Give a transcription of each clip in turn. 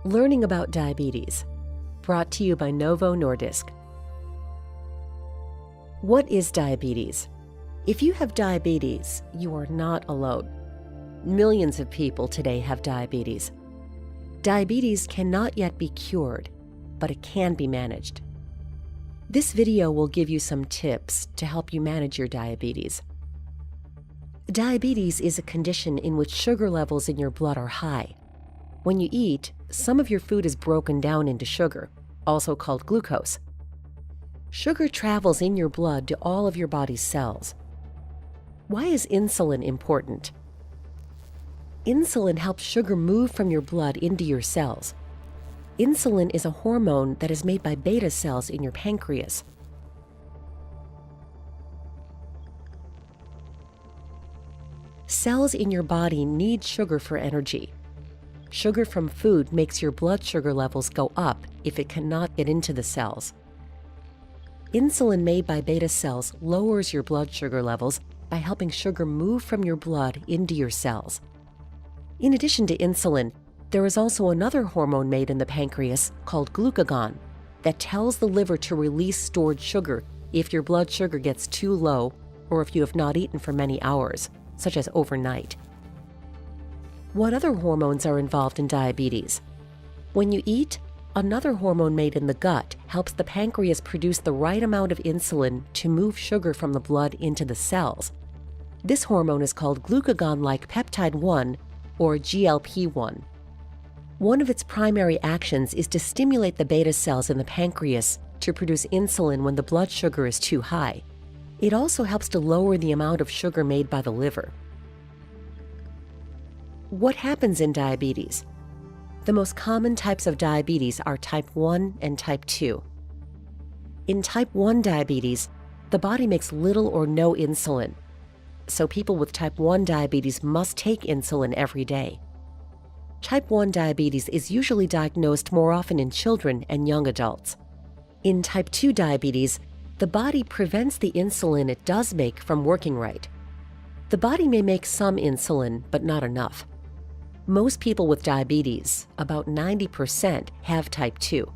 Learning about diabetes, brought to you by Novo Nordisk. What is diabetes? If you have diabetes, you are not alone. Millions of people today have diabetes. Diabetes cannot yet be cured, but it can be managed. This video will give you some tips to help you manage your diabetes. Diabetes is a condition in which sugar levels in your blood are high. When you eat, some of your food is broken down into sugar, also called glucose. Sugar travels in your blood to all of your body's cells. Why is insulin important? Insulin helps sugar move from your blood into your cells. Insulin is a hormone that is made by beta cells in your pancreas. Cells in your body need sugar for energy. Sugar from food makes your blood sugar levels go up if it cannot get into the cells. Insulin made by beta cells lowers your blood sugar levels by helping sugar move from your blood into your cells. In addition to insulin, there is also another hormone made in the pancreas called glucagon that tells the liver to release stored sugar if your blood sugar gets too low or if you have not eaten for many hours, such as overnight. What other hormones are involved in diabetes? When you eat, another hormone made in the gut helps the pancreas produce the right amount of insulin to move sugar from the blood into the cells. This hormone is called glucagon-like peptide 1, or GLP-1. One of its primary actions is to stimulate the beta cells in the pancreas to produce insulin when the blood sugar is too high. It also helps to lower the amount of sugar made by the liver. What happens in diabetes? The most common types of diabetes are type 1 and type 2. In type 1 diabetes, the body makes little or no insulin, so people with type 1 diabetes must take insulin every day. Type 1 diabetes is usually diagnosed more often in children and young adults. In type 2 diabetes, the body prevents the insulin it does make from working right. The body may make some insulin, but not enough. Most people with diabetes, about 90%, have type 2.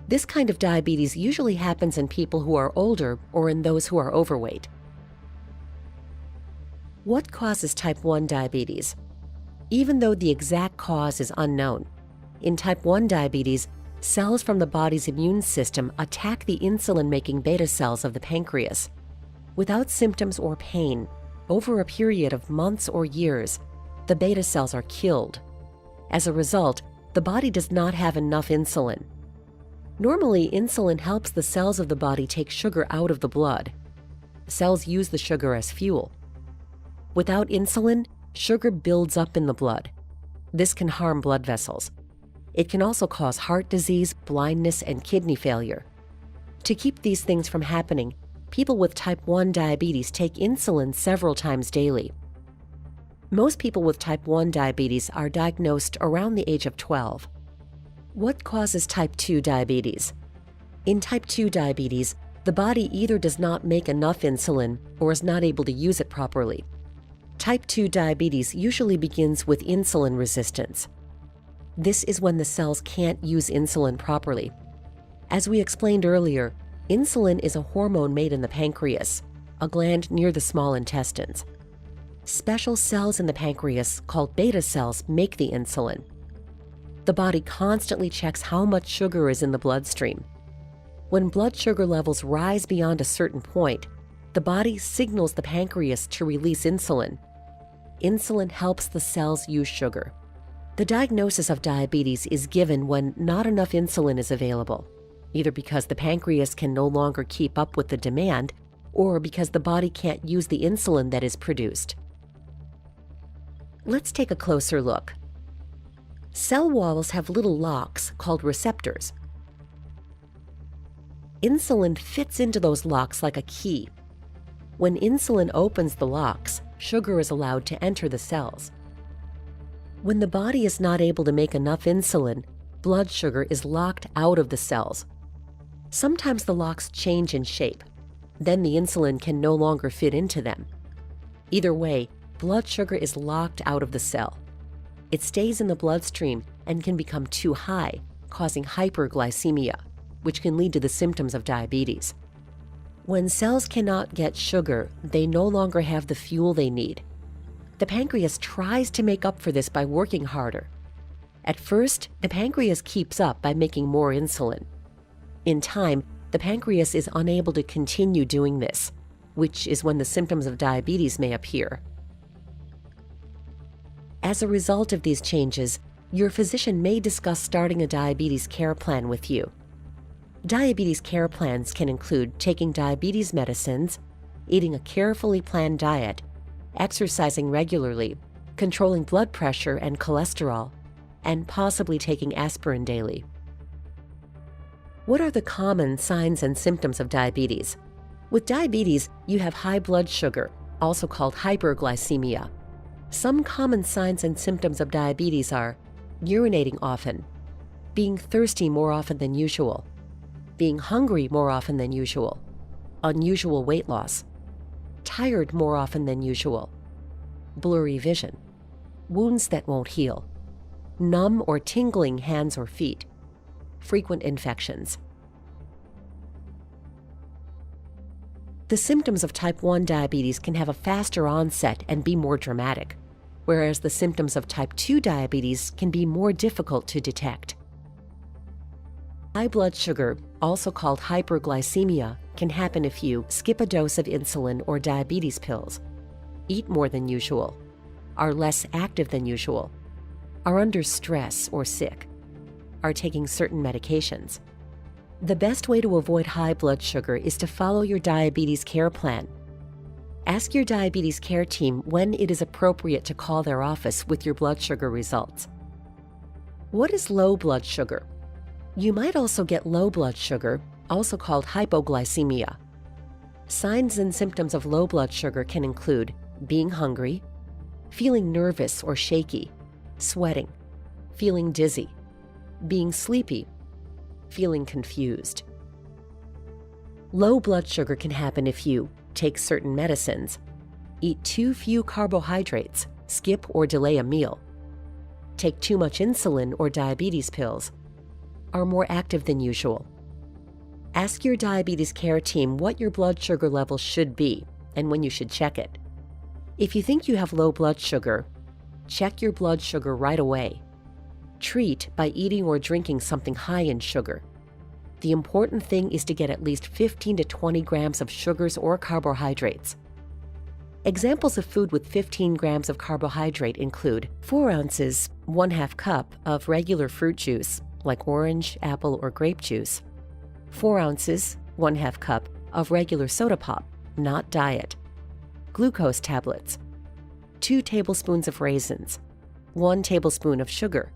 This kind of diabetes usually happens in people who are older or in those who are overweight. What causes type 1 diabetes? Even though the exact cause is unknown, in type 1 diabetes, cells from the body's immune system attack the insulin-making beta cells of the pancreas. Without symptoms or pain, over a period of months or years, the beta cells are killed. As a result, the body does not have enough insulin. Normally, insulin helps the cells of the body take sugar out of the blood. Cells use the sugar as fuel. Without insulin, sugar builds up in the blood. This can harm blood vessels. It can also cause heart disease, blindness, and kidney failure. To keep these things from happening, people with type 1 diabetes take insulin several times daily. Most people with type 1 diabetes are diagnosed around the age of 12. What causes type 2 diabetes? In type 2 diabetes, the body either does not make enough insulin or is not able to use it properly. Type 2 diabetes usually begins with insulin resistance. This is when the cells can't use insulin properly. As we explained earlier, insulin is a hormone made in the pancreas, a gland near the small intestines. Special cells in the pancreas, called beta cells, make the insulin. The body constantly checks how much sugar is in the bloodstream. When blood sugar levels rise beyond a certain point, the body signals the pancreas to release insulin. Insulin helps the cells use sugar. The diagnosis of diabetes is given when not enough insulin is available, either because the pancreas can no longer keep up with the demand or because the body can't use the insulin that is produced. Let's take a closer look. Cell walls have little locks called receptors. Insulin fits into those locks like a key. When insulin opens the locks, sugar is allowed to enter the cells. When the body is not able to make enough insulin, blood sugar is locked out of the cells. Sometimes the locks change in shape. Then the insulin can no longer fit into them. Either way, blood sugar is locked out of the cell. It stays in the bloodstream and can become too high, causing hyperglycemia, which can lead to the symptoms of diabetes. When cells cannot get sugar, they no longer have the fuel they need. The pancreas tries to make up for this by working harder. At first, the pancreas keeps up by making more insulin. In time, the pancreas is unable to continue doing this, which is when the symptoms of diabetes may appear. As a result of these changes, your physician may discuss starting a diabetes care plan with you. Diabetes care plans can include taking diabetes medicines, eating a carefully planned diet, exercising regularly, controlling blood pressure and cholesterol, and possibly taking aspirin daily. What are the common signs and symptoms of diabetes? With diabetes, you have high blood sugar, also called hyperglycemia. Some common signs and symptoms of diabetes are urinating often, being thirsty more often than usual, being hungry more often than usual, unusual weight loss, tired more often than usual, blurry vision, wounds that won't heal, numb or tingling hands or feet, frequent infections. The symptoms of type 1 diabetes can have a faster onset and be more dramatic, whereas the symptoms of type 2 diabetes can be more difficult to detect. High blood sugar, also called hyperglycemia, can happen if you skip a dose of insulin or diabetes pills, eat more than usual, are less active than usual, are under stress or sick, are taking certain medications. The best way to avoid high blood sugar is to follow your diabetes care plan. Ask your diabetes care team when it is appropriate to call their office with your blood sugar results. What is low blood sugar? You might also get low blood sugar, also called hypoglycemia. Signs and symptoms of low blood sugar can include being hungry, feeling nervous or shaky, sweating, feeling dizzy, being sleepy, feeling confused. Low blood sugar can happen if you take certain medicines, eat too few carbohydrates, skip or delay a meal, take too much insulin or diabetes pills, are more active than usual. Ask your diabetes care team what your blood sugar level should be and when you should check it. If you think you have low blood sugar, check your blood sugar right away. Treat by eating or drinking something high in sugar. The important thing is to get at least 15 to 20 grams of sugars or carbohydrates. Examples of food with 15 grams of carbohydrate include 4 ounces, 1/2 cup of regular fruit juice, like orange, apple, or grape juice, 4 ounces, 1/2 cup of regular soda pop, not diet, glucose tablets, 2 tablespoons of raisins, 1 tablespoon of sugar,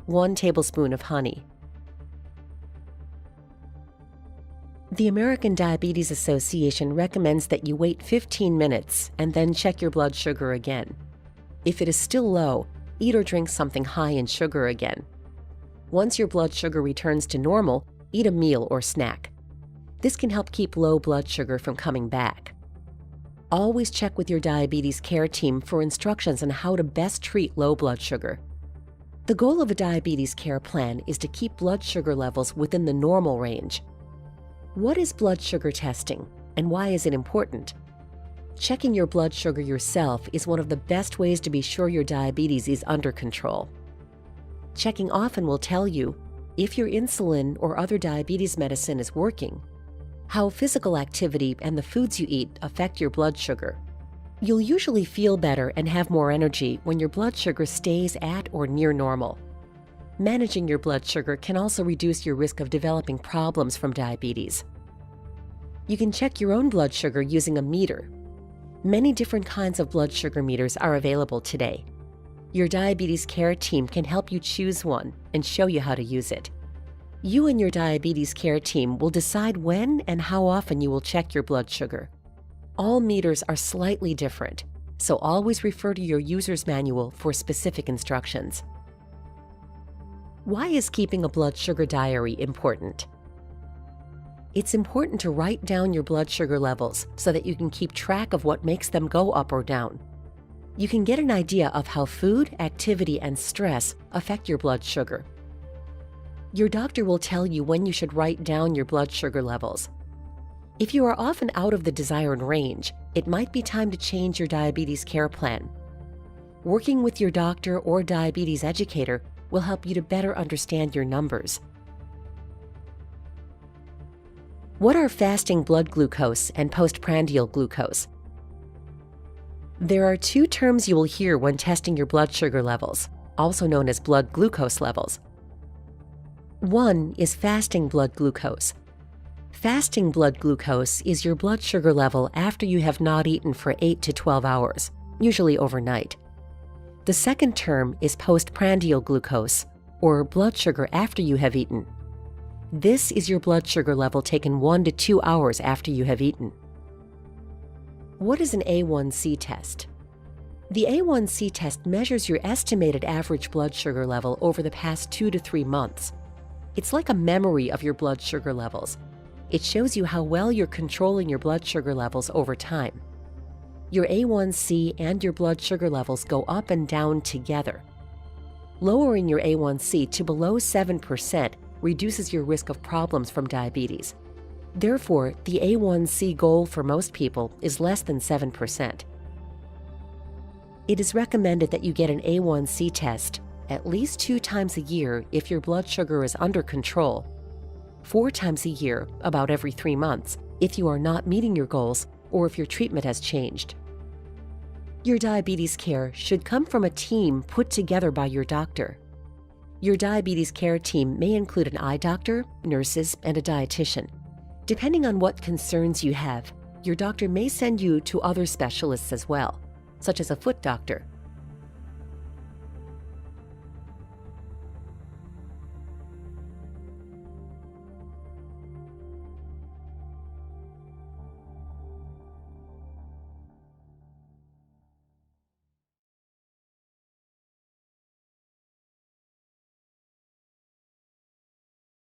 1 tablespoon of honey. The American Diabetes Association recommends that you wait 15 minutes and then check your blood sugar again. If it is still low, eat or drink something high in sugar again. Once your blood sugar returns to normal, eat a meal or snack. This can help keep low blood sugar from coming back. Always check with your diabetes care team for instructions on how to best treat low blood sugar. The goal of a diabetes care plan is to keep blood sugar levels within the normal range. What is blood sugar testing, and why is it important? Checking your blood sugar yourself is one of the best ways to be sure your diabetes is under control. Checking often will tell you if your insulin or other diabetes medicine is working, how physical activity and the foods you eat affect your blood sugar. You'll usually feel better and have more energy when your blood sugar stays at or near normal. Managing your blood sugar can also reduce your risk of developing problems from diabetes. You can check your own blood sugar using a meter. Many different kinds of blood sugar meters are available today. Your diabetes care team can help you choose one and show you how to use it. You and your diabetes care team will decide when and how often you will check your blood sugar. All meters are slightly different, so always refer to your user's manual for specific instructions. Why is keeping a blood sugar diary important? It's important to write down your blood sugar levels so that you can keep track of what makes them go up or down. You can get an idea of how food, activity, and stress affect your blood sugar. Your doctor will tell you when you should write down your blood sugar levels. If you are often out of the desired range, it might be time to change your diabetes care plan. Working with your doctor or diabetes educator will help you to better understand your numbers. What are fasting blood glucose and postprandial glucose? There are two terms you will hear when testing your blood sugar levels, also known as blood glucose levels. One is fasting blood glucose. Fasting blood glucose is your blood sugar level after you have not eaten for 8 to 12 hours, usually overnight. The second term is postprandial glucose, or blood sugar after you have eaten. This is your blood sugar level taken 1 to 2 hours after you have eaten. What is an A1C test? The A1C test measures your estimated average blood sugar level over the past 2 to 3 months. It's like a memory of your blood sugar levels. It shows you how well you're controlling your blood sugar levels over time. Your A1C and your blood sugar levels go up and down together. Lowering your A1C to below 7% reduces your risk of problems from diabetes. Therefore, the A1C goal for most people is less than 7%. It is recommended that you get an A1C test at least 2 times a year if your blood sugar is under control, 4 times a year, about every 3 months, if you are not meeting your goals or if your treatment has changed. Your diabetes care should come from a team put together by your doctor. Your diabetes care team may include an eye doctor, nurses, and a dietitian. Depending on what concerns you have, your doctor may send you to other specialists as well, such as a foot doctor,